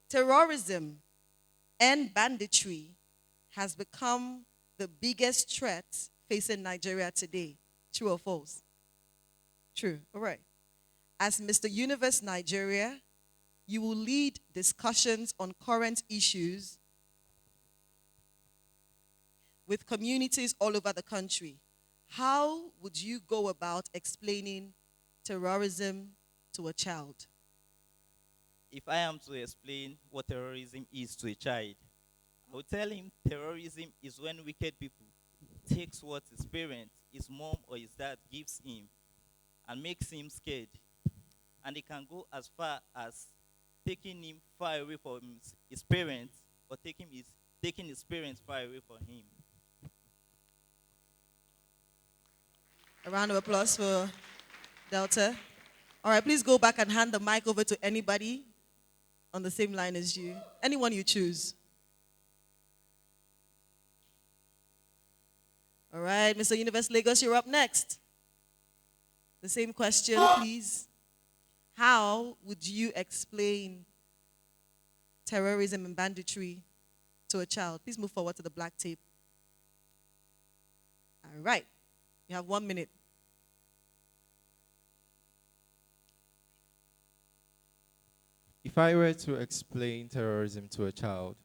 Terrorism and banditry has become the biggest threat facing Nigeria today. True or false? True. All right. As Mr. Universe Nigeria, you will lead discussions on current issues with communities all over the country. How would you go about explaining terrorism to a child? If I am to explain what terrorism is to a child, I will tell him terrorism is when wicked people takes what his parents, his mom or his dad gives him and makes him scared. And it can go as far as taking him far away from his parents or taking his parents far away from him. A round of applause for Delta. All right, please go back and hand the mic over to anybody on the same line as you. Anyone you choose. All right, Mr. Universe Lagos, you're up next. The same question, please. How would you explain terrorism and banditry to a child? Please move forward to the black tape. All right, you have 1 minute. If I were to explain terrorism to a child,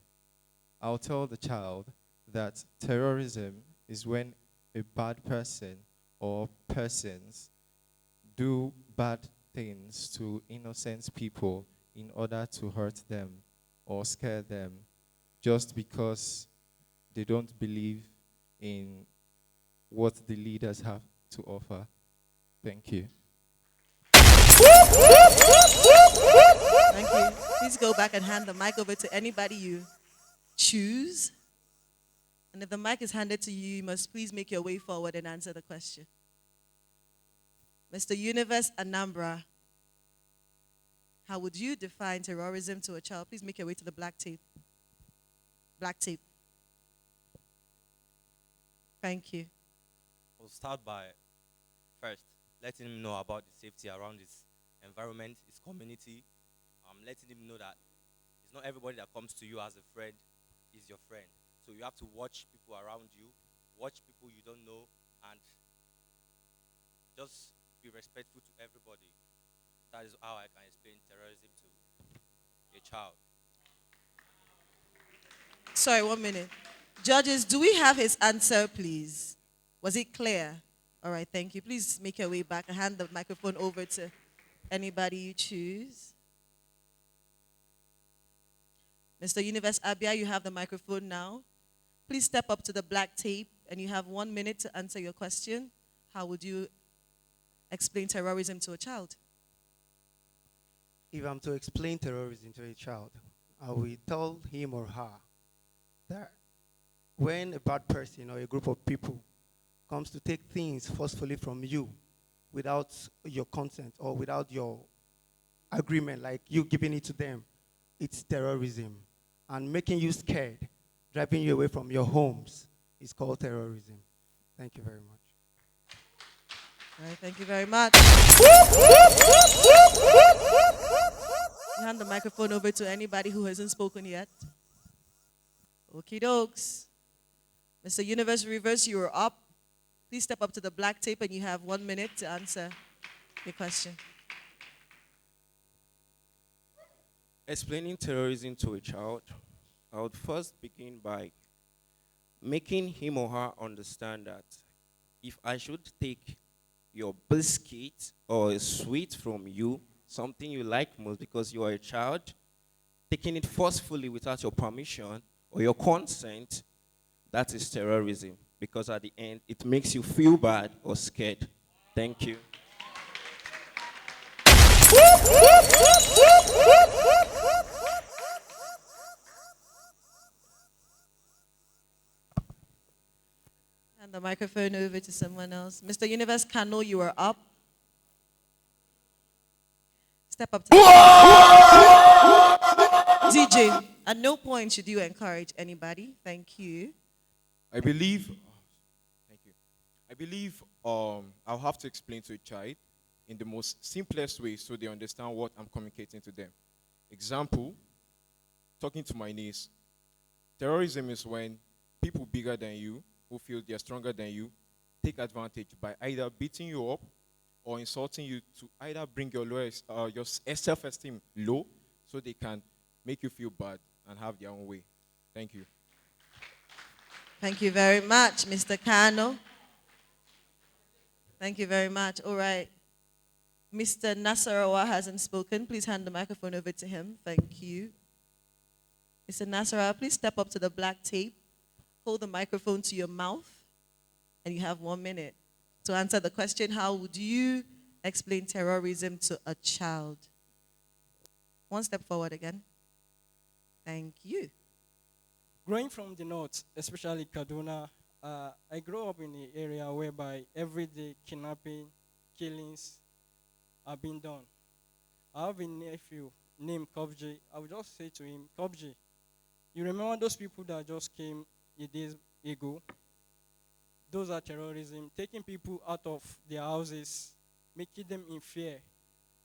I'll tell the child that terrorism is when a bad person or persons do bad things to innocent people in order to hurt them or scare them just because they don't believe in what the leaders have to offer. Thank you. Thank you. Please go back and hand the mic over to anybody you choose. And if the mic is handed to you, you must please make your way forward and answer the question. Mr. Universe Anambra, how would you define terrorism to a child? Please make your way to the black tape. Black tape. Thank you. We'll start by first letting him know about the safety around his environment, his community. Letting him know that it's not everybody that comes to you as a friend is your friend. So you have to watch people around you, watch people you don't know, and just be respectful to everybody. That is how I can explain terrorism to a child. Sorry, 1 minute. Judges, do we have his answer, please? Was it clear? All right, thank you. Please make your way back and hand the microphone over to anybody you choose. Mr. Universe Abia, you have the microphone now. Please step up to the black tape and you have 1 minute to answer your question. How would you explain terrorism to a child? If I'm to explain terrorism to a child, I will tell him or her that when a bad person or a group of people comes to take things forcefully from you without your consent or without your agreement, like you giving it to them, it's terrorism. And making you scared, driving you away from your homes, is called terrorism. Thank you very much. All right, thank you very much. You hand the microphone over to anybody who hasn't spoken yet. Okie dokes. Mr. Universe Reverse, you are up. Please step up to the black tape and you have 1 minute to answer your question. Explaining terrorism to a child, I would first begin by making him or her understand that if I should take your biscuit or a sweet from you, something you like most because you are a child, taking it forcefully without your permission or your consent, that is terrorism. Because at the end, it makes you feel bad or scared. Thank you. Hand the microphone over to someone else. Mr. Universe Kano, you are up. Step up to the DJ. At no point should you encourage anybody. Thank you. I believe, thank you. I believe I'll have to explain to a child in the most simplest way so they understand what I'm communicating to them. Example, talking to my niece, terrorism is when people bigger than you, who feel they're stronger than you, take advantage by either beating you up or insulting you to either bring your self-esteem low so they can make you feel bad and have their own way. Thank you. Thank you very much, Mr. Kano. Thank you very much. All right. Mr. Nasarawa hasn't spoken. Please hand the microphone over to him. Thank you. Mr. Nasarawa, please step up to the black tape. Hold the microphone to your mouth. And you have 1 minute to answer the question, how would you explain terrorism to a child? One step forward again. Thank you. Growing from the north, especially Kaduna, I grew up in an area whereby everyday kidnapping, killings are being done. I have a nephew named Kobji. I would just say to him, Kobji, you remember those people that just came a days ago? Those are terrorism, taking people out of their houses, making them in fear,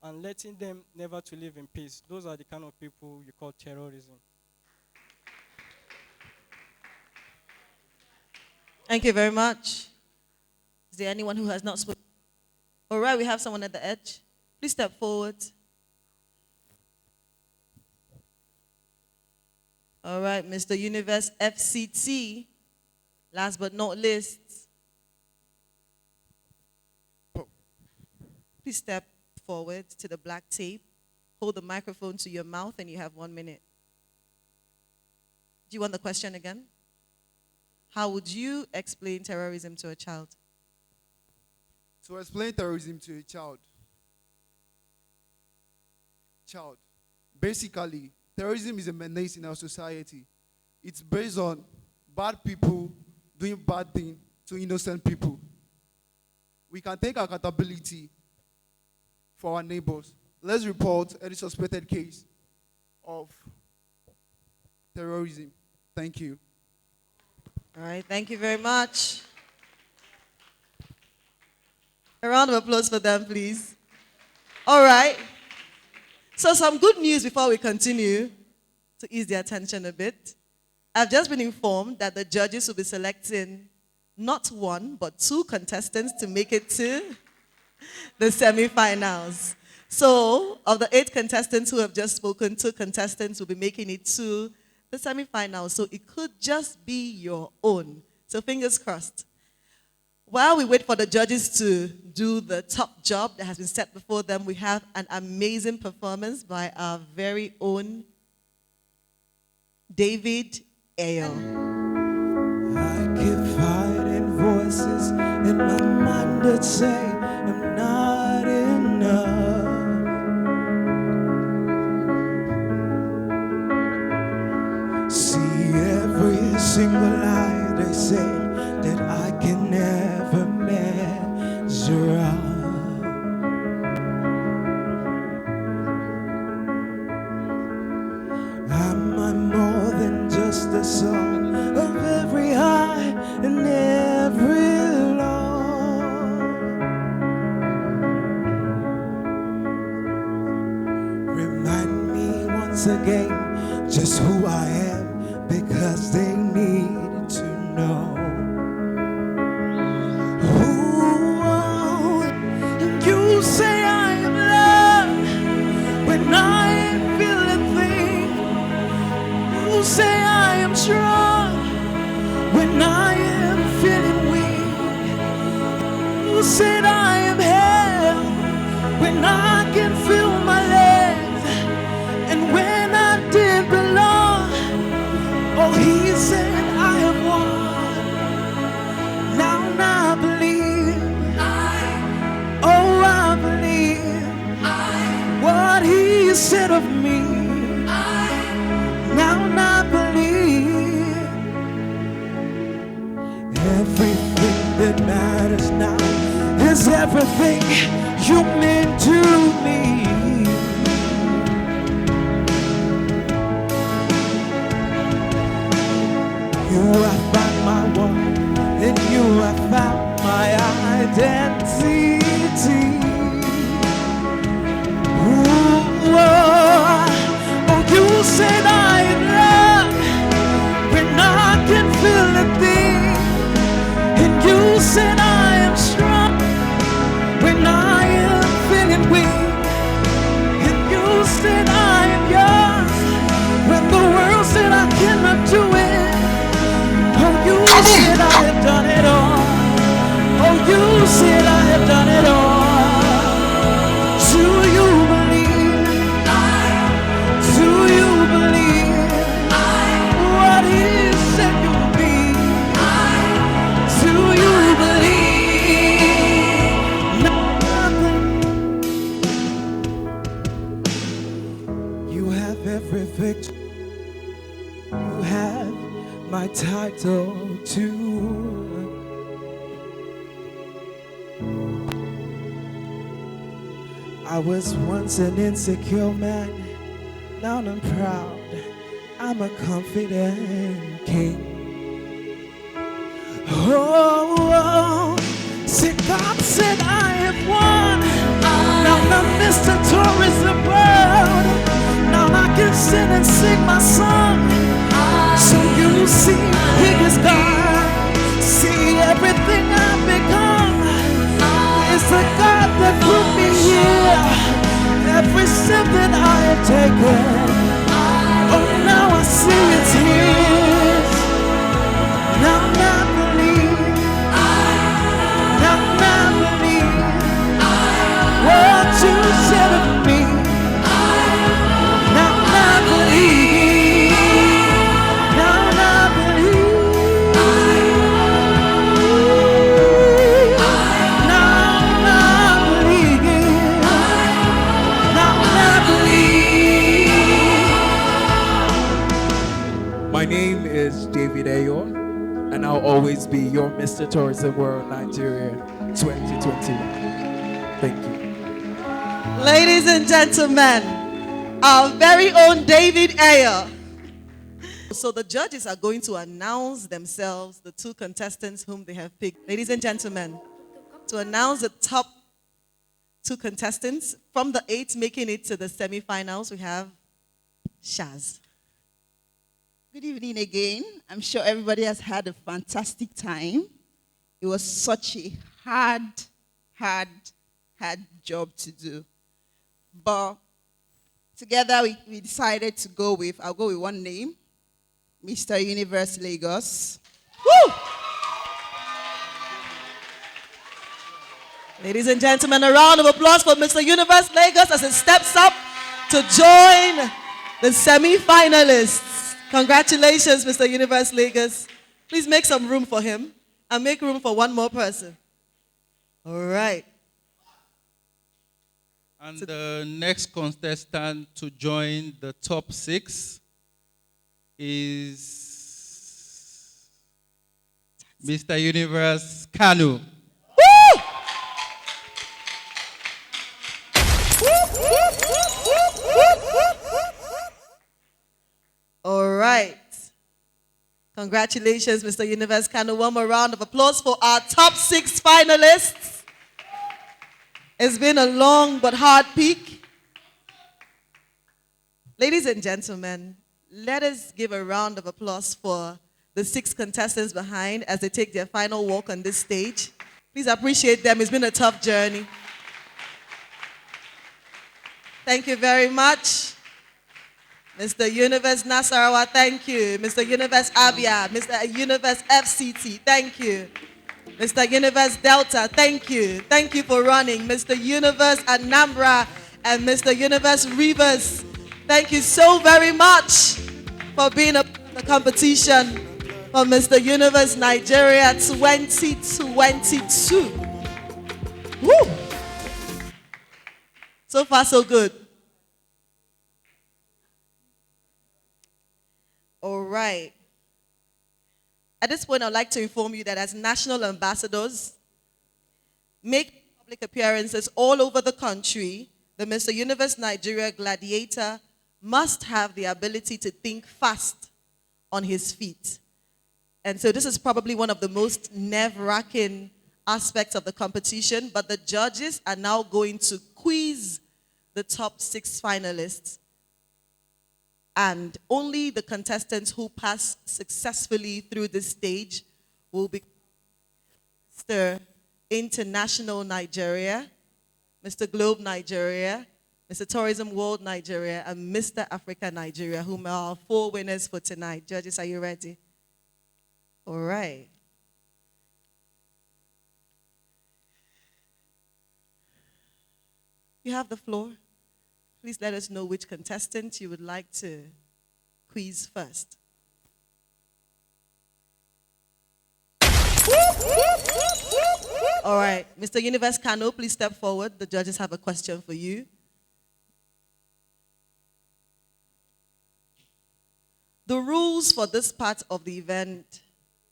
and letting them never to live in peace. Those are the kind of people you call terrorism. Thank you very much. Is there anyone who has not spoken? All right, we have someone at the edge. Please step forward. All right, Mr. Universe FCT. Last but not least. Please step forward to the black tape. Hold the microphone to your mouth and you have 1 minute. Do you want the question again? How would you explain terrorism to a child? To explain terrorism to a child, basically, terrorism is a menace in our society. It's based on bad people doing bad things to innocent people. We can take accountability for our neighbors. Let's report any suspected case of terrorism. Thank you. All right, thank you very much. A round of applause for them, please. All right. So some good news before we continue to ease their attention a bit. I've just been informed that the judges will be selecting not one, but 2 contestants to make it to the semifinals. So of the 8 contestants who have just spoken, 2 contestants will be making it to the semifinals. So it could just be your own. So fingers crossed. While we wait for the judges to do the top job that has been set before them, we have an amazing performance by our very own David Ayo. I keep fighting voices in my mind that say I'm not enough. See every single lie they say that I can never measure up. Am I more than just a song of every high and every low? Remind me once again just who I am, because they need to know. Ooh, and you say I am loved when I ain't feeling things. You say I am strong when I am feeling weak. You said I am held when I can feel my legs, and when I didn't belong, oh, he said I have won. Now I believe, oh, I believe what he said of me. Now I believe everything that matters now is everything you meant to me. You have found my one, and you have found my identity. Ooh, oh, you said I am every victory. You have my title too. I was once an insecure man, now I'm proud. I'm a confident king. Oh, see, God said I have won. Now I'm Mr. Tourism World. Now I can sit and sing my song. So you see, He is God. See, everything I've become is the God that put me here. Every step that I have taken, oh, now I see it's His. Now I believe. Now I believe what you said of me. Now I believe. Now I believe. Now I believe. Now I believe. My name is David Ayor, and I'll always be your Mr. Tourism World Nigeria 2021. Thank you. Ladies and gentlemen, our very own David Ayer. So the judges are going to announce themselves, the two contestants whom they have picked. Ladies and gentlemen, to announce the top two contestants from the 8 making it to the semifinals, we have Shaz. Good evening again. I'm sure everybody has had a fantastic time. It was such a hard job to do. But together we decided to go with, I'll go with one name, Mr. Universe Lagos. Woo! Ladies and gentlemen, a round of applause for Mr. Universe Lagos as he steps up to join the semi-finalists. Congratulations, Mr. Universe Lagos. Please make some room for him and make room for one more person. All right. And the next contestant to join the top 6 is Mr. Universe Kanu. Woo! All right. Congratulations, Mr. Universe Kanu. One more round of applause for our top 6 finalists. It's been a long but hard peak. Ladies and gentlemen, let us give a round of applause for the 6 contestants behind as they take their final walk on this stage. Please appreciate them. It's been a tough journey. Thank you very much. Mr. Universe Nasarawa, thank you. Mr. Universe Abia, Mr. Universe FCT, thank you. Mr. Universe Delta, thank you. Thank you for running. Mr. Universe Anambra and Mr. Universe Rivers, thank you so very much for being a part of the competition for Mr. Universe Nigeria 2022. Woo! So far, so good. All right. At this point, I'd like to inform you that as national ambassadors, make public appearances all over the country, the Mr. Universe Nigeria gladiator must have the ability to think fast on his feet. And so this is probably one of the most nerve-wracking aspects of the competition, but the judges are now going to quiz the top 6 finalists. And only the contestants who pass successfully through this stage will be Mr. International Nigeria, Mr. Globe Nigeria, Mr. Tourism World Nigeria, and Mr. Africa Nigeria, whom are our 4 winners for tonight. Judges, are you ready? All right. You have the floor. Please let us know which contestant you would like to quiz first. All right, Mr. Universe Kano, please step forward. The judges have a question for you. The rules for this part of the event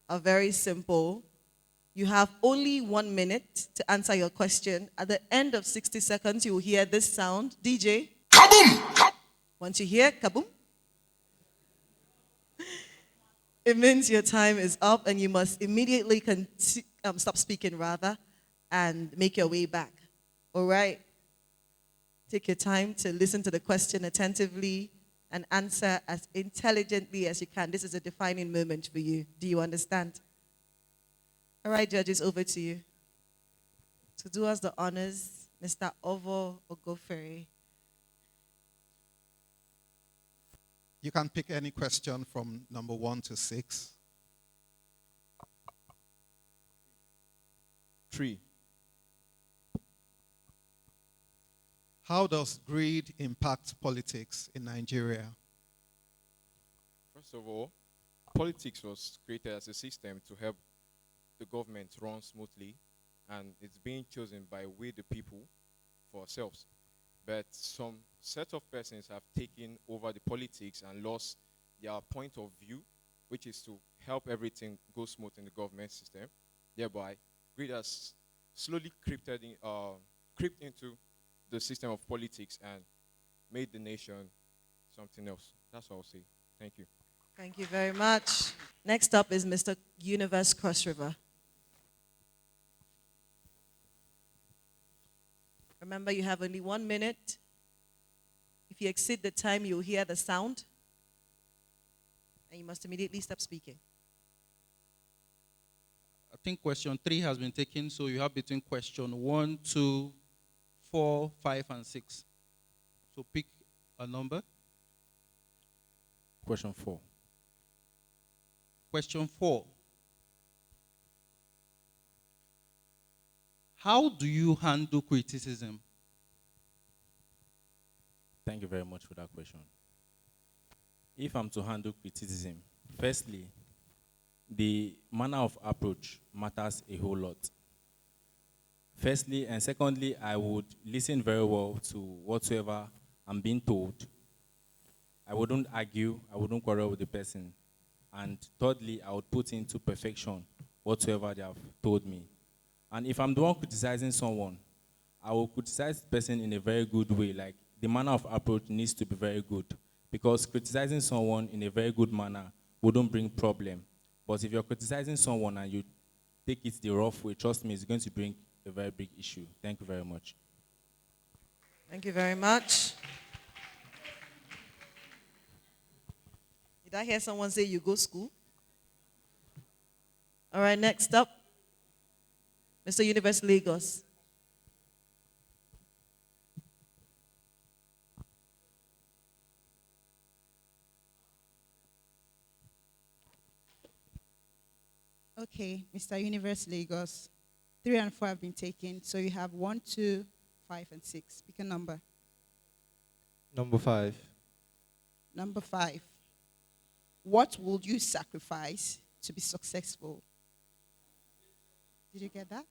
are very simple. You have only 1 minute to answer your question. At the end of 60 seconds, you will hear this sound. DJ. Kaboom! Once you hear kaboom, it means your time is up and you must immediately stop speaking rather and make your way back. All right? Take your time to listen to the question attentively and answer as intelligently as you can. This is a defining moment for you. Do you understand? All right, judges, over to you. To do us the honors, Mr. Ovo Ogofere. You can pick any question from number 1 to 6. 3. How does greed impact politics in Nigeria? First of all, politics was created as a system to help the government run smoothly, and it's being chosen by we the people for ourselves. But some set of persons have taken over the politics and lost their point of view, which is to help everything go smooth in the government system. Thereby, greed has slowly crept into the system of politics and made the nation something else. That's all I'll say. Thank you. Thank you very much. Next up is Mr. Universe Cross River. Remember, you have only 1 minute. If you exceed the time, you'll hear the sound. And you must immediately stop speaking. I think question 3 has been taken, so you have between question 1, 2, 4, 5, and 6. So pick a number. Question 4. Question 4. How do you handle criticism? Thank you very much for that question. If I'm to handle criticism, firstly, the manner of approach matters a whole lot. Firstly, and secondly, I would listen very well to whatsoever I'm being told. I wouldn't argue, I wouldn't quarrel with the person. And thirdly, I would put into perfection whatsoever they have told me. And if I'm the one criticizing someone, I will criticize the person in a very good way. Like, the manner of approach needs to be very good. Because criticizing someone in a very good manner wouldn't bring problem. But if you're criticizing someone and you take it the rough way, trust me, it's going to bring a very big issue. Thank you very much. Thank you very much. Did I hear someone say you go school? All right, next up, Mr. Universe Lagos. Okay, Mr. Universe Lagos. 3 and 4 have been taken, so you have 1, 2, 5, and 6. Pick a number. Number 5. Number 5. What would you sacrifice to be successful? Did you get that?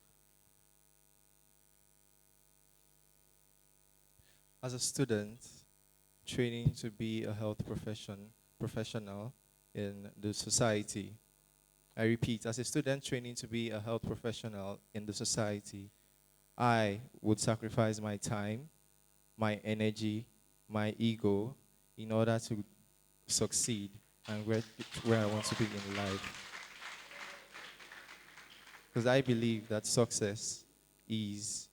As a student training to be a health professional in the society, I repeat, as a student training to be a health professional in the society, I would sacrifice my time, my energy, my ego in order to succeed and where I want to be in life. Because I believe that success is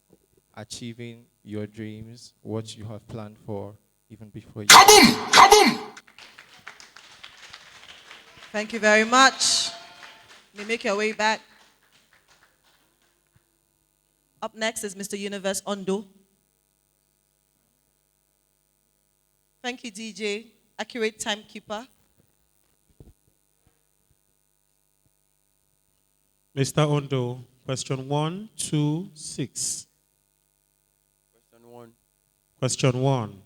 achieving your dreams, what you have planned for, even before you. Kaboom! Kaboom! Thank you very much. You make your way back. Up next is Mr. Universe Ondo. Thank you, DJ. Accurate timekeeper. Mr. Ondo, question 1, 2, 6. Question 1. Question 1.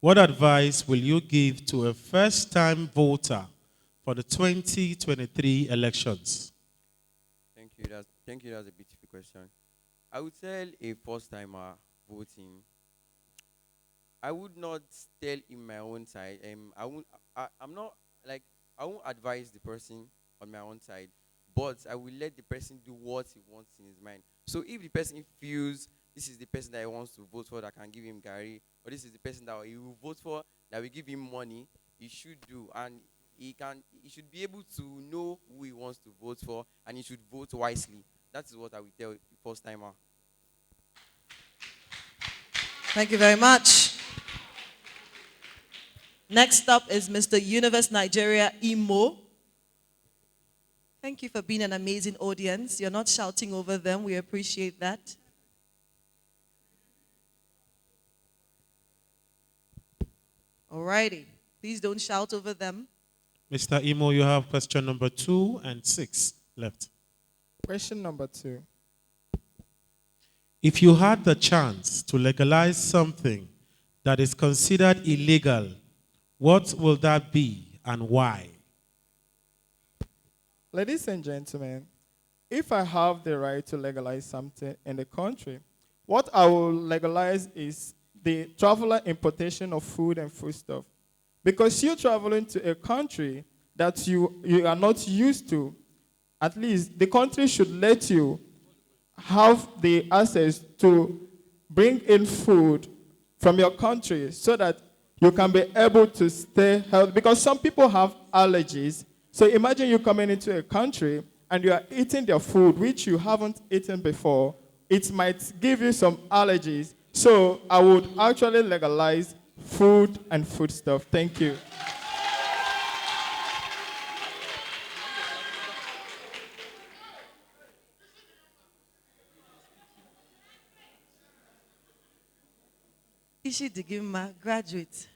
What advice will you give to a first-time voter for the 2023 elections? Thank you. That's a beautiful question. I would tell a first-timer voting I would not tell in my own side. I'm not like I won't advise the person on my own side, but I will let the person do what he wants in his mind. So if the person feels this is the person that he wants to vote for that can give him Gary, or this is the person that he will vote for that will give him money, he should do, and he should be able to know who he wants to vote for, and he should vote wisely. That is what I will tell the first timer. Thank you very much. Next up is Mr. Universe Nigeria Imo. Thank you for being an amazing audience. You're not shouting over them. We appreciate that. Alrighty. Please don't shout over them. Mr. Imo, you have question number 2 and 6 left. Question number 2. If you had the chance to legalize something that is considered illegal, what will that be and why? Ladies and gentlemen, if I have the right to legalize something in the country, what I will legalize is the traveler importation of food and foodstuff. Because you're traveling to a country that you are not used to, at least the country should let you have the access to bring in food from your country so that you can be able to stay healthy. Because some people have allergies. So imagine you coming into a country and you are eating their food which you haven't eaten before. It might give you some allergies. So I would actually legalize food and foodstuff. Thank you. Ishi Digima, graduate.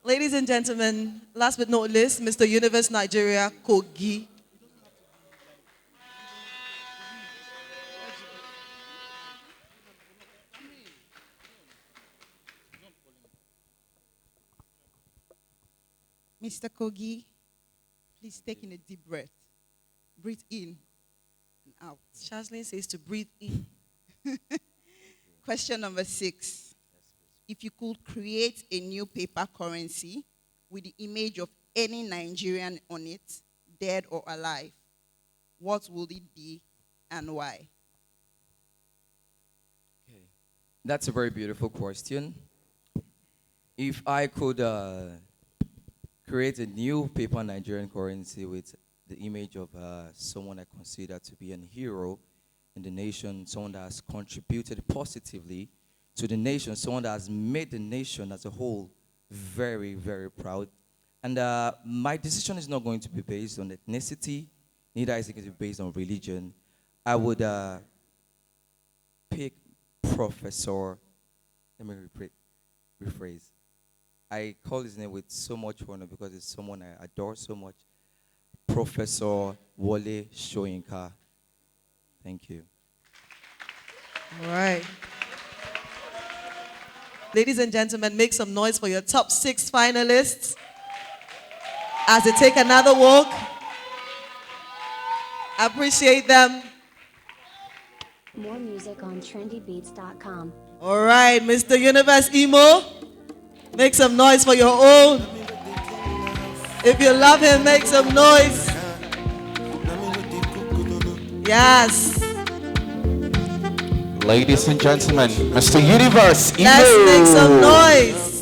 Ladies and gentlemen, last but not least, Mr. Universe Nigeria Kogi. Mr. Kogi, please take in a deep breath. Breathe in and out. Shaslin says to breathe in. Question number 6. If you could create a new paper currency with the image of any Nigerian on it, dead or alive, what would it be and why? Okay. That's a very beautiful question. If I could create a new paper Nigerian currency with the image of someone I consider to be a hero in the nation, someone that has contributed positively to the nation, someone that has made the nation as a whole very, very proud. And my decision is not going to be based on ethnicity, neither is it going to be based on religion. I would pick Professor, let me rephrase. I call his name with so much honor because it's someone I adore so much. Professor Wole Soyinka. Thank you. All right. Ladies and gentlemen, make some noise for your top 6 finalists as they take another walk. I appreciate them. More music on trendybeats.com. All right, Mr. Universe Imo, make some noise for your own. If you love him, make some noise. Yes. Ladies and gentlemen, Mr. Universe Imo. Let's make some noise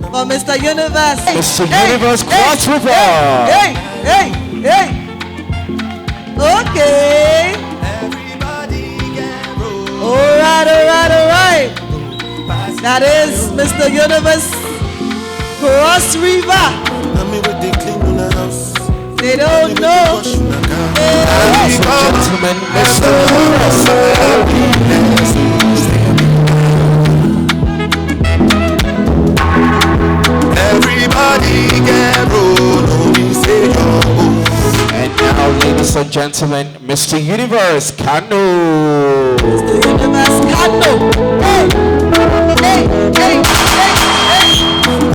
for Mr. Universe. Mr. Universe Cross River. Hey, hey, hey. Okay. All right, all right, all right. That is Mr. Universe Cross River. They don't know. Ladies and gentlemen, Mr. Everybody get roll, and now, ladies and gentlemen, Mr. Universe Kano. Mr. Universe Kano. Hey, hey, hey, hey, hey.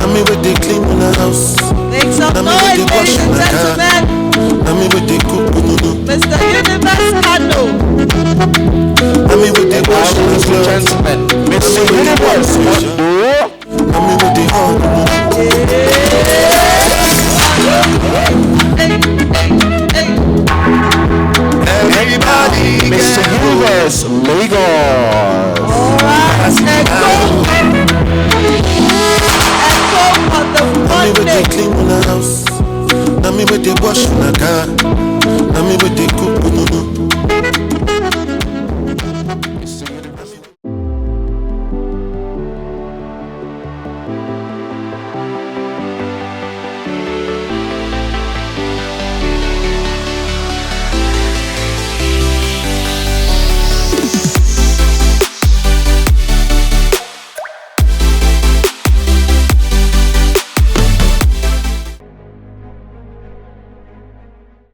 I'm with the clean in the house. Make some noise, ladies and gentlemen. Mr. Universe Kano. Ladies and gentlemen, Mr. Universe Kano. Bosh Naga.